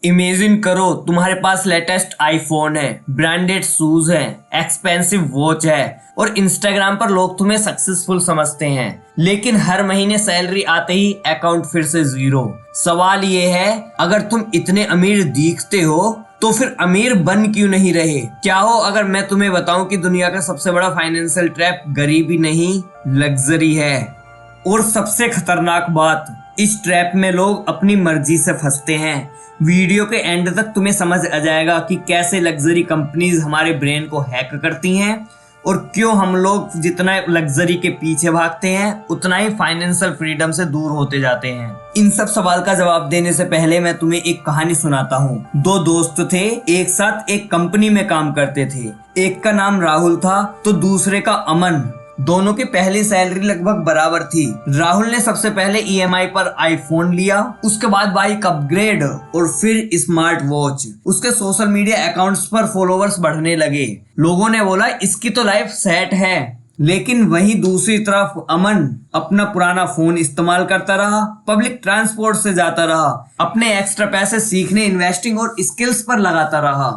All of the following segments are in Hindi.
इमेजिन करो तुम्हारे पास लेटेस्ट आईफोन है, ब्रांडेड शूज है, एक्सपेंसिव वॉच है और इंस्टाग्राम पर लोग तुम्हें सक्सेसफुल समझते हैं, लेकिन हर महीने सैलरी आते ही अकाउंट फिर से जीरो। सवाल ये है, अगर तुम इतने अमीर दिखते हो तो फिर अमीर बन क्यों नहीं रहे? क्या हो अगर मैं तुम्हें बताऊं कि दुनिया का सबसे बड़ा फाइनेंशियल ट्रैप गरीबी नहीं, लग्जरी है। और सबसे खतरनाक बात, इस ट्रैप में लोग अपनी मर्जी से फंसते हैं। वीडियो के एंड तक तुम्हें समझ आ जाएगा कि कैसे लग्जरी कंपनीज हमारे ब्रेन को हैक करती हैं और क्यों हम लोग जितना लग्जरी के पीछे भागते हैं उतना ही फाइनेंशियल फ्रीडम से दूर होते जाते हैं। इन सब सवाल का जवाब देने से पहले मैं तुम्हें एक कहानी सुनाता हूँ। दो दोस्त थे, एक साथ एक कंपनी में काम करते थे। एक का नाम राहुल था तो दूसरे का अमन। दोनों की पहली सैलरी लगभग बराबर थी। राहुल ने सबसे पहले ईएमआई पर आईफोन लिया, उसके बाद बाइक अपग्रेड और फिर स्मार्ट वॉच। उसके सोशल मीडिया अकाउंट्स पर फॉलोवर्स बढ़ने लगे। लोगों ने बोला इसकी तो लाइफ सेट है। लेकिन वहीं दूसरी तरफ अमन अपना पुराना फोन इस्तेमाल करता रहा, पब्लिक ट्रांसपोर्ट से जाता रहा, अपने एक्स्ट्रा पैसे सीखने, इन्वेस्टिंग और स्किल्स पर लगाता रहा।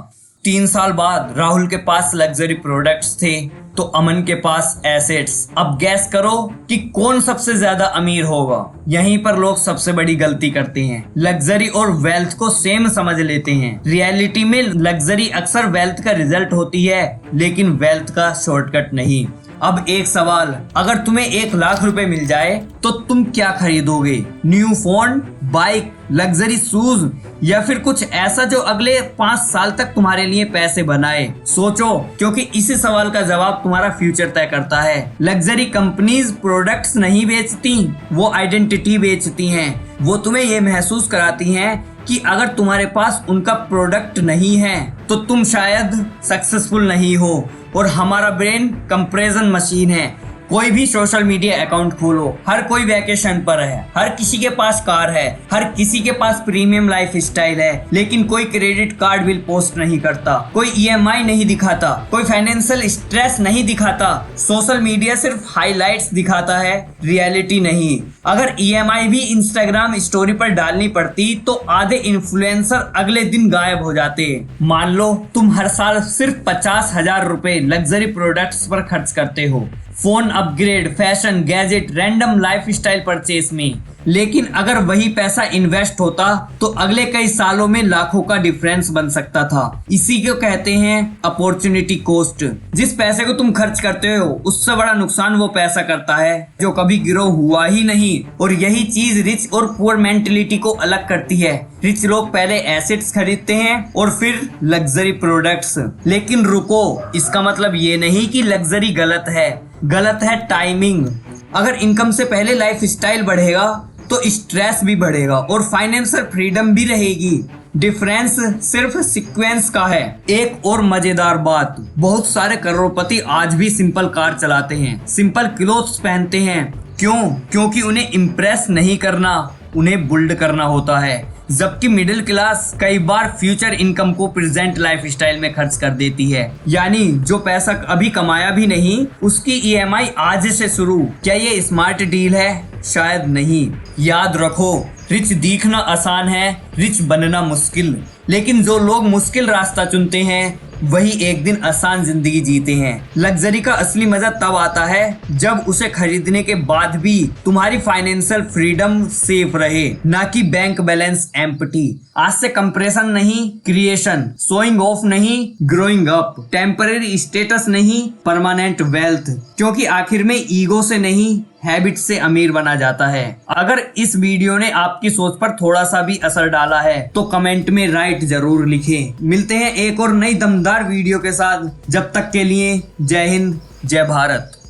3 साल बाद राहुल के पास लग्जरी प्रोडक्ट्स थे तो अमन के पास एसेट्स। अब गैस करो कि कौन सबसे ज्यादा अमीर होगा। यहीं पर लोग सबसे बड़ी गलती करते हैं, लग्जरी और वेल्थ को सेम समझ लेते हैं। रियलिटी में लग्जरी अक्सर वेल्थ का रिजल्ट होती है, लेकिन वेल्थ का शॉर्टकट नहीं। अब एक सवाल, अगर तुम्हें 1 लाख रुपए मिल जाए तो तुम क्या खरीदोगे? New phone, bike, luxury shoes या फिर कुछ ऐसा जो अगले 5 साल तक तुम्हारे लिए पैसे बनाए? सोचो, क्योंकि इसी सवाल का जवाब तुम्हारा फ्यूचर तय करता है। लग्जरी कंपनीज प्रोडक्ट्स नहीं बेचती, वो आइडेंटिटी बेचती हैं। वो तुम्हें ये महसूस कराती हैं कि अगर तुम्हारे पास उनका प्रोडक्ट नहीं है तो तुम शायद सक्सेसफुल नहीं हो। और हमारा ब्रेन कंपैरिजन मशीन है। कोई भी सोशल मीडिया अकाउंट खोलो, हर कोई वैकेशन पर है, हर किसी के पास कार है, हर किसी के पास प्रीमियम लाइफ स्टाइल है, लेकिन कोई क्रेडिट कार्ड बिल पोस्ट नहीं करता, कोई ईएमआई नहीं दिखाता, कोई फाइनेंशियल स्ट्रेस नहीं दिखाता। सोशल मीडिया सिर्फ हाइलाइट्स दिखाता है, रियलिटी नहीं। अगर ईएमआई भी इंस्टाग्राम स्टोरी पर डालनी पड़ती तो आधे इन्फ्लुएंसर अगले दिन गायब हो जाते। मान लो तुम हर साल सिर्फ 50,000 रुपए लग्जरी प्रोडक्ट्स पर खर्च करते हो, phone upgrade, fashion, gadget, random lifestyle purchase में, लेकिन अगर वही पैसा इन्वेस्ट होता तो अगले कई सालों में लाखों का डिफरेंस बन सकता था। इसी को कहते हैं अपॉर्चुनिटी कॉस्ट। जिस पैसे को तुम खर्च करते हो उससे बड़ा नुकसान वो पैसा करता है जो कभी ग्रो हुआ ही नहीं। और यही चीज रिच और पुअर मेंटेलिटी को अलग करती है। रिच लोग पहले एसेट्स खरीदते हैं और फिर लग्जरी प्रोडक्ट्स। लेकिन रुको, इसका मतलब ये नहीं कि लग्जरी गलत है। गलत है टाइमिंग। अगर इनकम से पहले लाइफस्टाइल बढ़ेगा तो स्ट्रेस भी बढ़ेगा और फाइनेंशियल फ्रीडम भी रहेगी। डिफरेंस सिर्फ सीक्वेंस का है। एक और मजेदार बात, बहुत सारे करोड़पति आज भी सिंपल कार चलाते हैं, सिंपल क्लोथ्स पहनते हैं। क्यों? क्योंकि उन्हें इम्प्रेस नहीं करना, उन्हें बिल्ड करना होता है। जबकि मिडिल क्लास कई बार फ्यूचर इनकम को प्रेजेंट लाइफस्टाइल में खर्च कर देती है। यानी जो पैसा अभी कमाया भी नहीं उसकी ईएमआई आज से शुरू। क्या ये स्मार्ट डील है? शायद नहीं। याद रखो, रिच दिखना आसान है, रिच बनना मुश्किल। लेकिन जो लोग मुश्किल रास्ता चुनते हैं वही एक दिन आसान जिंदगी जीते हैं। लग्जरी का असली मजा तब आता है जब उसे खरीदने के बाद भी तुम्हारी फाइनेंशियल फ्रीडम सेफ रहे, ना कि बैंक बैलेंस एम्प्टी। आज से कंप्रेशन नहीं, क्रिएशन। शोइंग ऑफ नहीं, ग्रोइंग अप। टेम्परेरी स्टेटस नहीं, परमानेंट वेल्थ। क्योंकि आखिर में ईगो से नहीं, हैबिट से अमीर बना जाता है। अगर इस वीडियो ने आपकी सोच पर थोड़ा सा भी असर डाला है तो कमेंट में राइट जरूर लिखें। मिलते हैं एक और नई दमदार वीडियो के साथ। जब तक के लिए जय हिंद, जय भारत।